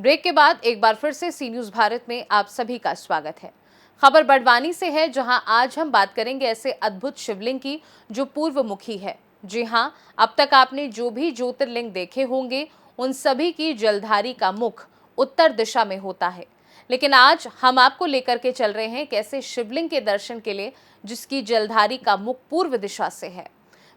Break के बाद एक बार फिर से सी न्यूज़ भारत में आप सभी का स्वागत है। खबर बड़वानी से है, जहां आज हम बात करेंगे ऐसे अद्भुत शिवलिंग की जो पूर्वमुखी है। जी हां, अब तक आपने जो भी ज्योतिर्लिंग देखे होंगे उन सभी की जलधारी का मुख उत्तर दिशा में होता है, लेकिन आज हम आपको लेकर के चल रहे हैं एक ऐसे शिवलिंग के दर्शन के लिए जिसकी जलधारी का मुख पूर्व दिशा से है।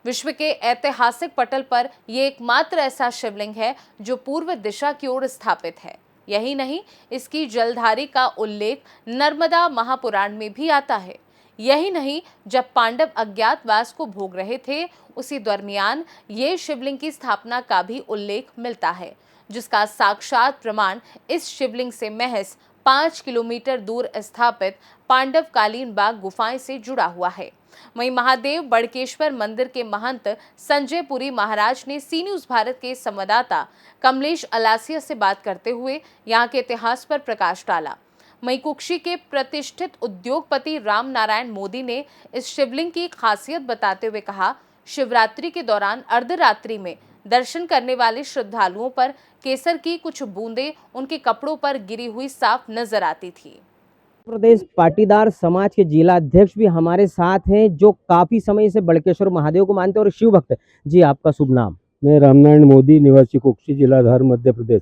विश्व के ऐतिहासिक पटल पर यह एकमात्र ऐसा शिवलिंग है जो पूर्व दिशा की ओर स्थापित है। यही नहीं, इसकी जलधारी का उल्लेख नर्मदा महापुराण में भी आता है। यही नहीं, जब पांडव अज्ञातवास को भोग रहे थे उसी दरमियान ये शिवलिंग की स्थापना का भी उल्लेख मिलता है, जिसका साक्षात प्रमाण इस शिवलिंग से महज 5 किलोमीटर दूर स्थापित पांडवकालीन बाग गुफाएं से जुड़ा हुआ है। वहीं महादेव बड़केश्वर मंदिर के महंत संजय पुरी महाराज ने सी न्यूज़ भारत के संवाददाता कमलेश अलासिया से बात करते हुए यहाँ के इतिहास पर प्रकाश डाला। वहीं कुक्षी के प्रतिष्ठित उद्योगपति राम नारायण मोदी ने इस शिवलिंग की खासियत बताते हुए कहा, शिवरात्रि के दौरान अर्धरात्रि में दर्शन करने वाले श्रद्धालुओं पर केसर की कुछ बूंदें उनके कपड़ों पर गिरी हुई साफ नजर आती थी। प्रदेश पाटीदार समाज के जिला अध्यक्ष भी हमारे साथ हैं, जो काफी समय से बड़केश्वर महादेव को मानते हैं और शिव भक्त। जी, आपका शुभ नाम? मैं रामनारायण मोदी, निवासी कुक्षी, जिला धार, मध्य प्रदेश।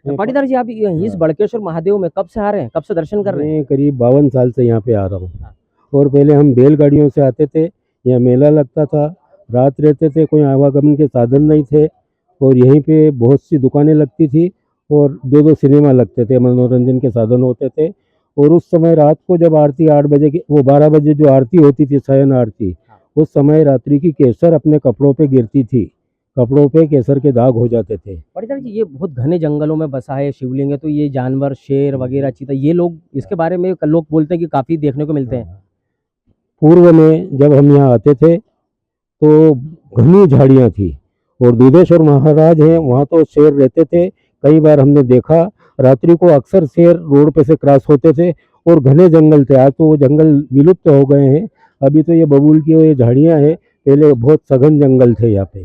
पाटीदार जी, आप इस बड़केश्वर महादेव में कब से आ रहे हैं, कब से दर्शन कर रहे हैं? मैं करीब 52 साल से यहाँ पे आ रहा हूँ। और पहले हम बैलगाड़ियों से आते थे, यहाँ मेला लगता था, रात रहते थे, कोई आवागमन के साधन नहीं थे और यहीं पे बहुत सी दुकानें लगती थी और दो सिनेमा लगते थे, मनोरंजन के साधन होते थे। और उस समय रात को जब आरती 8 बजे की, वो 12 बजे जो आरती होती थी, शयन आरती, उस समय रात्रि की केसर अपने कपड़ों पे गिरती थी, कपड़ों पे केसर के दाग हो जाते थे। पाटीदार जी, ये बहुत घने जंगलों में बसा है शिवलिंग है, तो ये जानवर, शेर वगैरह, चीता, ये लोग इसके बारे में लोग बोलते हैं कि काफी देखने को मिलते हैं। पूर्व में जब हम यहाँ आते थे तो घनी झाड़ियाँ थी और दुधेश्वर महाराज हैं, वहाँ तो शेर रहते थे। कई बार हमने देखा रात्रि को अक्सर शेर रोड पे से क्रॉस होते थे और घने जंगल थे। आज तो वो जंगल विलुप्त हो गए हैं, अभी तो ये बबूल की ये झाड़ियाँ हैं, पहले बहुत सघन जंगल थे यहाँ पे।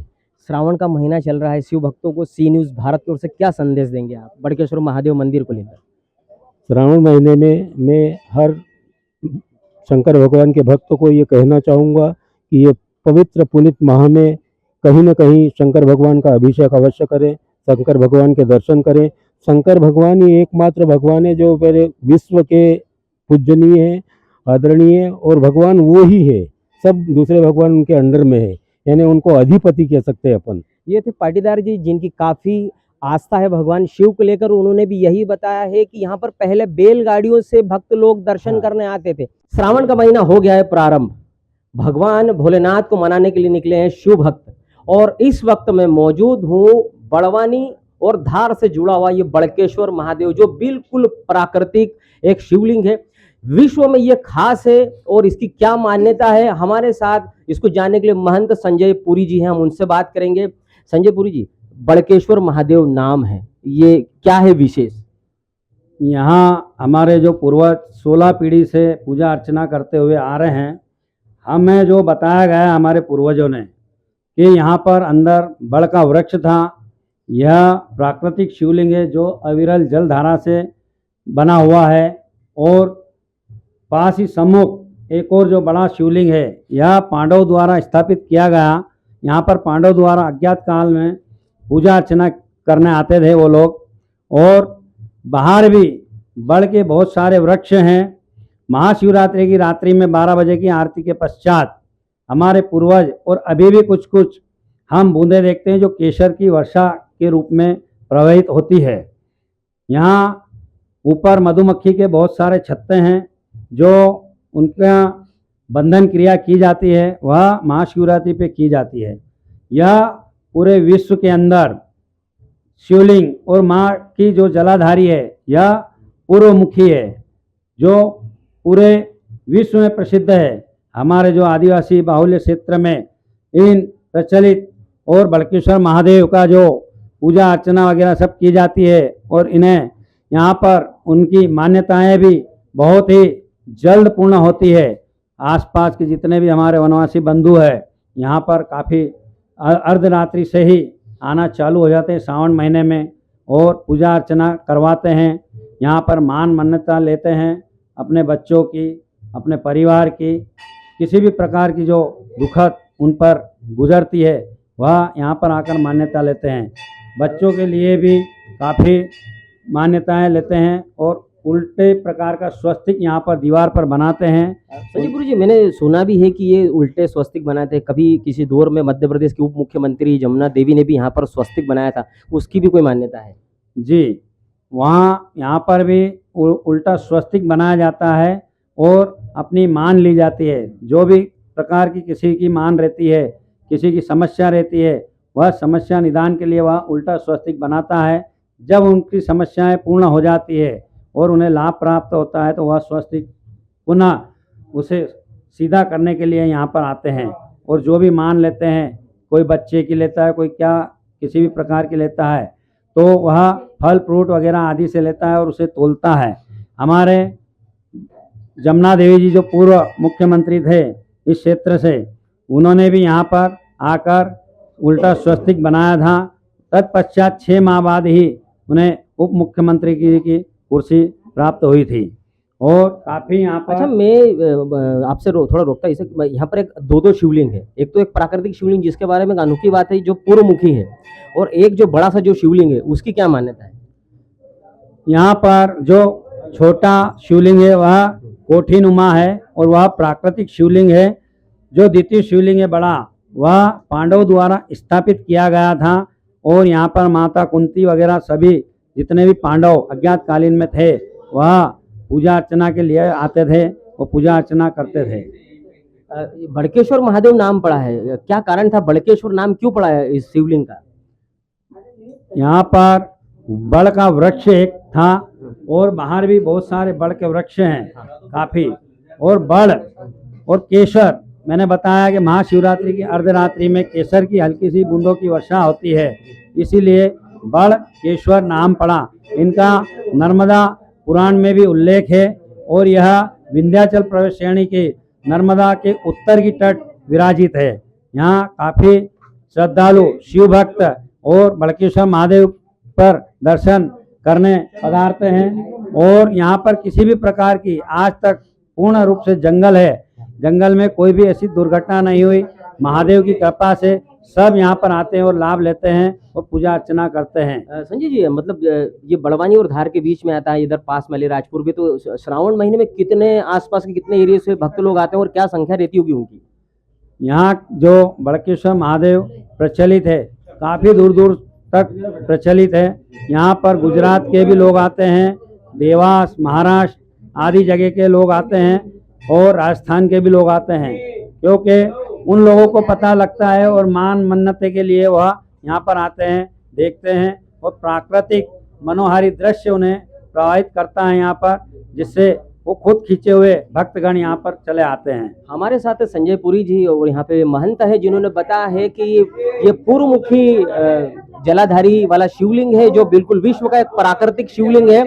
श्रावण का महीना चल रहा है, शिव भक्तों को सी न्यूज़ भारत की ओर से क्या संदेश देंगे आप बड़केश्वर महादेव मंदिर को लेकर? श्रावण महीने में मैं हर शंकर भगवान के भक्तों को ये कहना चाहूँगा कि ये पवित्र पुनीत माह में कहीं न कहीं शंकर भगवान का अभिषेक अवश्य करें, शंकर भगवान के दर्शन करें। शंकर भगवान ही एकमात्र भगवान है जो मेरे विश्व के पूजनीय है, आदरणीय है, और भगवान वो ही है, सब दूसरे भगवान उनके अंडर में है, यानी उनको अधिपति कह सकते हैं अपन। ये थे पाटीदार जी, जिनकी काफी आस्था है भगवान शिव को लेकर। उन्होंने भी यही बताया है कि यहाँ पर पहले बैलगाड़ियों से भक्त लोग दर्शन करने आते थे। श्रावण का महीना हो गया है प्रारंभ, भगवान भोलेनाथ को मनाने के लिए निकले हैं शिव भक्त, और इस वक्त मैं मौजूद हूँ बड़वानी और धार से जुड़ा हुआ ये बड़केश्वर महादेव, जो बिल्कुल प्राकृतिक एक शिवलिंग है। विश्व में ये खास है और इसकी क्या मान्यता है, हमारे साथ इसको जानने के लिए महंत संजय पुरी जी हैं, हम उनसे बात करेंगे। संजय पुरी जी, बड़केश्वर महादेव नाम है, ये क्या है विशेष? यहाँ हमारे जो पूर्वज 16 पीढ़ी से पूजा अर्चना करते हुए आ रहे हैं, हमें जो बताया गया है हमारे पूर्वजों ने कि यहाँ पर अंदर बड़ का वृक्ष था। यह प्राकृतिक शिवलिंग है जो अविरल जलधारा से बना हुआ है, और पास ही सम्मुख एक और जो बड़ा शिवलिंग है, यह पांडव द्वारा स्थापित किया गया। यहाँ पर पांडव द्वारा अज्ञात काल में पूजा अर्चना करने आते थे वो लोग, और बाहर भी बड़ के बहुत सारे वृक्ष हैं। महाशिवरात्रि की रात्रि में 12 बजे की आरती के पश्चात हमारे पूर्वज, और अभी भी कुछ कुछ हम बूंदें देखते हैं जो केसर की वर्षा के रूप में प्रवाहित होती है। यहाँ ऊपर मधुमक्खी के बहुत सारे छत्ते हैं, जो उनका बंधन क्रिया की जाती है वह महाशिवरात्रि पे की जाती है। यह पूरे विश्व के अंदर शिवलिंग और माँ की जो जलाधारी है, यह पूर्वमुखी है, जो पूरे विश्व में प्रसिद्ध है। हमारे जो आदिवासी बाहुल्य क्षेत्र में इन प्रचलित और बड़केश्वर महादेव का जो पूजा अर्चना वगैरह सब की जाती है, और इन्हें यहाँ पर उनकी मान्यताएं भी बहुत ही जल्द पूर्ण होती है। आसपास के जितने भी हमारे वनवासी बंधु हैं, यहाँ पर काफ़ी अर्धरात्रि से ही आना चालू हो जाते हैं सावन महीने में, और पूजा अर्चना करवाते हैं। यहाँ पर मान मन्नता लेते हैं अपने बच्चों की, अपने परिवार की, किसी भी प्रकार की जो दुखद उन पर गुजरती है वह यहाँ पर आकर मान्यता लेते हैं। बच्चों के लिए भी काफ़ी मान्यताएं लेते हैं और उल्टे प्रकार का स्वस्तिक यहाँ पर दीवार पर बनाते हैं। संजय गुरु जी, मैंने सुना भी है कि ये उल्टे स्वस्तिक बनाए थे। कभी किसी दौर में मध्य प्रदेश की उप मुख्यमंत्री जमुना देवी ने भी यहाँ पर स्वस्तिक बनाया था, उसकी भी कोई मान्यता है? जी, वहाँ यहाँ पर भी उल्टा स्वस्तिक बनाया जाता है और अपनी मान ली जाती है। जो भी प्रकार की किसी की मान रहती है, किसी की समस्या रहती है, वह समस्या निदान के लिए वह उल्टा स्वस्तिक बनाता है। जब उनकी समस्याएं पूर्ण हो जाती है और उन्हें लाभ प्राप्त होता है तो वह स्वस्तिक पुनः उसे सीधा करने के लिए यहाँ पर आते हैं और जो भी मान लेते हैं, कोई बच्चे की लेता है, कोई क्या किसी भी प्रकार की लेता है, तो वह फल फ्रूट वगैरह आदि से लेता है और उसे तोलता है। हमारे जमुना देवी जी जो पूर्व मुख्यमंत्री थे इस क्षेत्र से, उन्होंने भी यहाँ पर आकर उल्टा स्वस्तिक बनाया था। तत्पश्चात 6 माह बाद ही उन्हें उप मुख्यमंत्री की कुर्सी प्राप्त हुई थी और काफ़ी यहाँ पर। अच्छा, मैं आपसे थोड़ा रोकता इसे, यहाँ पर एक दो शिवलिंग है। एक तो एक प्राकृतिक शिवलिंग जिसके बारे में अनोखी बात है जो पूर्वमुखी है, और एक जो बड़ा सा जो शिवलिंग है उसकी क्या मान्यता है? यहाँ पर जो छोटा शिवलिंग है वह कोठीनुमा है और वह प्राकृतिक शिवलिंग है। जो द्वितीय शिवलिंग है बड़ा, वह पांडवों द्वारा स्थापित किया गया था और यहाँ पर माता कुंती वगैरह सभी जितने भी पांडव अज्ञात कालीन में थे वह पूजा अर्चना के लिए आते थे और पूजा अर्चना करते थे। बड़केश्वर महादेव नाम पड़ा है, क्या कारण था? बड़केश्वर नाम क्यों पड़ा है इस शिवलिंग का? यहाँ पर बड़ का वृक्ष एक था और बाहर भी बहुत सारे बड़ के वृक्ष हैं काफ़ी, और बड़ और केसर, मैंने बताया कि महाशिवरात्रि की अर्धरात्रि में केसर की हल्की सी बूंदों की वर्षा होती है, इसीलिए बड़ केश्वर नाम पड़ा। इनका नर्मदा पुराण में भी उल्लेख है और यह विंध्याचल प्रवेश श्रेणी के नर्मदा के उत्तर की तट विराजित है। यहाँ काफ़ी श्रद्धालु शिव भक्त और बड़केश्वर महादेव पर दर्शन करने पधारते हैं और यहाँ पर किसी भी प्रकार की आज तक पूर्ण रूप से जंगल है, जंगल में कोई भी ऐसी दुर्घटना नहीं हुई। महादेव की कृपा से सब यहाँ पर आते हैं और लाभ लेते हैं और पूजा अर्चना करते हैं। संजय जी, मतलब ये बड़वानी और धार के बीच में आता है, इधर पास में अलीराजपुर भी, तो श्रावण महीने में कितने आसपास के कितने एरिया से भक्त लोग आते हैं और क्या संख्या रहती होगी उनकी? यहाँ जो बड़केश्वर महादेव प्रचलित है, काफ़ी दूर दूर तक प्रचलित है। यहाँ पर गुजरात के भी लोग आते हैं, देवास, महाराष्ट्र आदि जगह के लोग आते हैं और राजस्थान के भी लोग आते हैं, क्योंकि उन लोगों को पता लगता है और मान मन्नते के लिए वह यहाँ पर आते हैं, देखते हैं और प्राकृतिक मनोहारी दृश्य उन्हें प्रभावित करता है यहाँ पर, जिससे वो खुद खींचे हुए भक्तगण यहाँ पर चले आते हैं। हमारे साथ संजय पुरी जी और यहाँ पे महंत है जिन्होंने बताया है कि ये पूर्वमुखी जलाधारी वाला शिवलिंग है जो बिल्कुल विश्व का एक प्राकृतिक शिवलिंग है।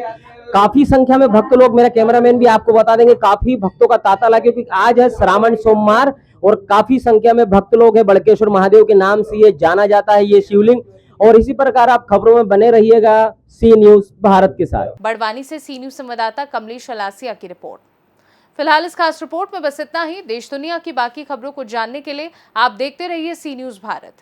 काफी संख्या में भक्त लोग, मेरा कैमरामैन भी आपको बता देंगे, काफी भक्तों का तांता लगा क्योंकि आज है श्रावण सोमवार और काफी संख्या में भक्त लोग हैं। बड़केश्वर महादेव के नाम से ये जाना जाता है ये शिवलिंग। और इसी प्रकार आप खबरों में बने रहिएगा सी न्यूज भारत के साथ। बड़वानी से सी न्यूज संवाददाता कमलेश अलासिया की रिपोर्ट। फिलहाल इस खास रिपोर्ट में बस इतना ही। देश दुनिया की बाकी खबरों को जानने के लिए आप देखते रहिए सी न्यूज भारत।